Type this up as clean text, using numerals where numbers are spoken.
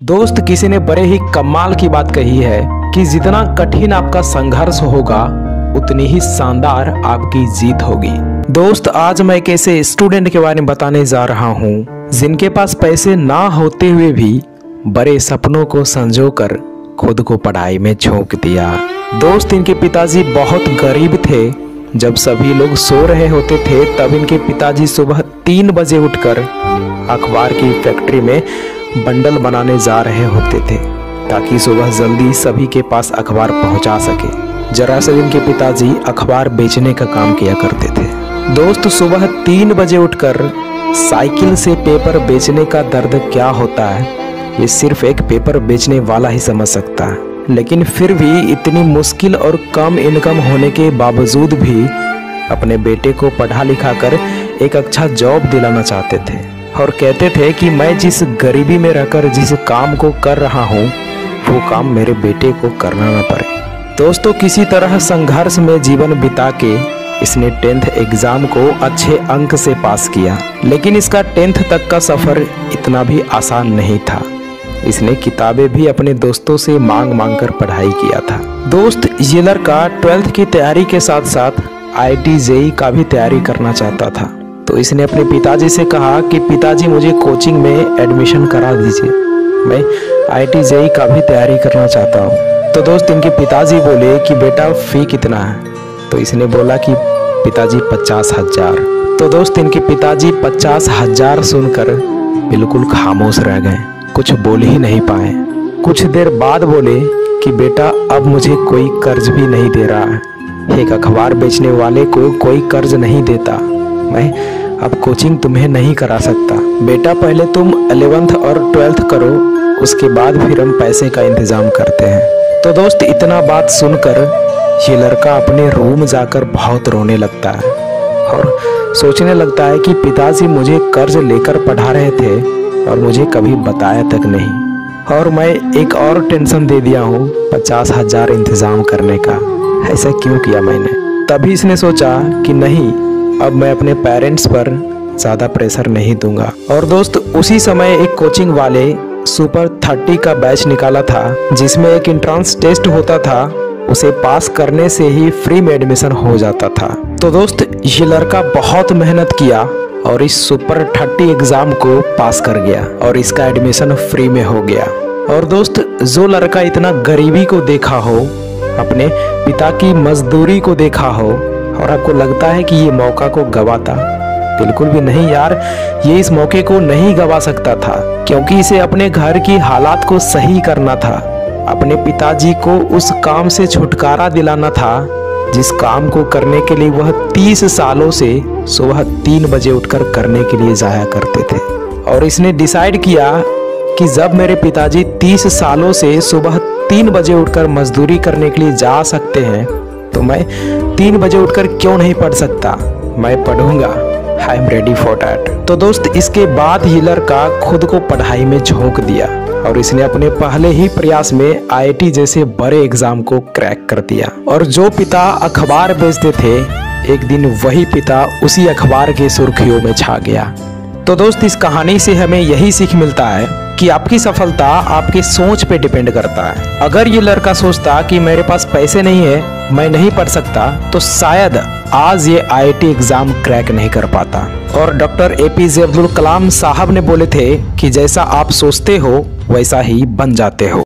दोस्त, किसी ने बड़े ही कमाल की बात कही है कि जितना कठिन आपका संघर्ष होगा उतनी ही शानदार आपकी जीत होगी। दोस्त, आज मैं एक ऐसे स्टूडेंट के बारे में बताने जा रहा हूँ जिनके पास पैसे ना होते हुए भी बड़े सपनों को संजोकर खुद को पढ़ाई में झोंक दिया। दोस्त, इनके पिताजी बहुत गरीब थे। जब सभी लोग सो रहे होते थे तब इनके पिताजी सुबह 3 बजे उठकर अखबार की फैक्ट्री में बंडल बनाने जा रहे होते थे ताकि सुबह जल्दी सभी के पास अखबार पहुंचा सके। जरा से इनके पिताजी अखबार बेचने का काम किया करते थे। दोस्त, सुबह 3 बजे उठकर साइकिल से पेपर बेचने का दर्द क्या होता है ये सिर्फ एक पेपर बेचने वाला ही समझ सकता है। लेकिन फिर भी इतनी मुश्किल और कम इनकम होने के बावजूद भी अपने बेटे को पढ़ा लिखा कर एक अच्छा जॉब दिलाना चाहते थे और कहते थे कि मैं जिस गरीबी में रहकर जिस काम को कर रहा हूँ वो काम मेरे बेटे को करना ना पड़े। दोस्तों, किसी तरह संघर्ष में जीवन बिता के इसने 10th एग्जाम को अच्छे अंक से पास किया। लेकिन इसका 10th तक का सफ़र इतना भी आसान नहीं था। इसने किताबें भी अपने दोस्तों से मांग मांग कर पढ़ाई किया था। दोस्त, ये लड़का 12th की तैयारी के साथ साथ IIT JEE का भी तैयारी करना चाहता था। तो इसने अपने पिताजी से कहा कि पिताजी, मुझे कोचिंग में एडमिशन करा दीजिए, मैं IIT JEE का भी तैयारी करना चाहता हूँ। तो दोस्त, इनके पिताजी बोले कि बेटा फ़ी कितना है? तो इसने बोला कि पिताजी 50,000। तो दोस्त, इनके पिताजी 50,000 सुनकर बिल्कुल खामोश रह गए, कुछ बोल ही नहीं पाए। कुछ देर बाद बोले कि बेटा, अब मुझे कोई कर्ज भी नहीं दे रहा है। एक अखबार बेचने वाले को कोई कर्ज नहीं देता। मैं अब कोचिंग तुम्हें नहीं करा सकता। बेटा, पहले तुम 11th और 12th करो, उसके बाद फिर हम पैसे का इंतज़ाम करते हैं। तो दोस्त, इतना बात सुनकर ये लड़का अपने रूम जाकर बहुत रोने लगता है और सोचने लगता है कि पिताजी मुझे कर्ज लेकर पढ़ा रहे थे और मुझे कभी बताया तक नहीं, और मैं एक और टेंशन दे दिया हूँ 50,000 इंतज़ाम करने का। ऐसा क्यों किया मैंने? तभी इसने सोचा कि नहीं, अब मैं अपने पेरेंट्स पर ज़्यादा प्रेशर नहीं दूंगा। और दोस्त, उसी समय एक कोचिंग वाले सुपर 30 का बैच निकाला था जिसमें एक एंट्रेंस टेस्ट होता था, उसे पास करने से ही फ्री में एडमिशन हो जाता था। तो दोस्त, ये लड़का बहुत मेहनत किया और इस सुपर 30 एग्ज़ाम को पास कर गया और इसका एडमिशन फ्री में हो गया। और दोस्त, जो लड़का इतना गरीबी को देखा हो, अपने पिता की मजदूरी को देखा हो और आपको लगता है कि ये मौका को गवाता, बिल्कुल भी नहीं यार, ये इस मौके को नहीं गवा सकता था, क्योंकि इसे अपने घर की हालात को सही करना था। अपने पिताजी को उस काम से छुटकारा दिलाना था जिस काम को करने के लिए वह 30 सालों से सुबह 3 बजे उठकर करने के लिए जाया करते थे। और इसने डिसाइड किया कि जब मेरे पिताजी 30 सालों से सुबह 3 बजे उठकर मजदूरी करने के लिए जा सकते हैं तो मैं 3 बजे उठकर क्यों नहीं पढ़ सकता? मैं पढ़ूंगा। I am ready for that. तो दोस्त, इसके बाद ये लड़का खुद को पढ़ाई में झोंक दिया और इसने अपने पहले ही प्रयास में IIT जैसे बड़े एग्जाम को क्रैक कर दिया। और जो पिता अखबार बेचते थे, एक दिन वही पिता उसी अखबार के सुर्खियों में छा गया। तो दोस्त, इस कहानी से हमें यही सीख मिलता है कि आपकी सफलता आपके सोच पे डिपेंड करता है। अगर ये लड़का सोचता कि मेरे पास पैसे नहीं है, मैं नहीं पढ़ सकता, तो शायद आज ये IIT एग्जाम क्रैक नहीं कर पाता। और डॉक्टर APJ अब्दुल कलाम साहब ने बोले थे कि जैसा आप सोचते हो वैसा ही बन जाते हो।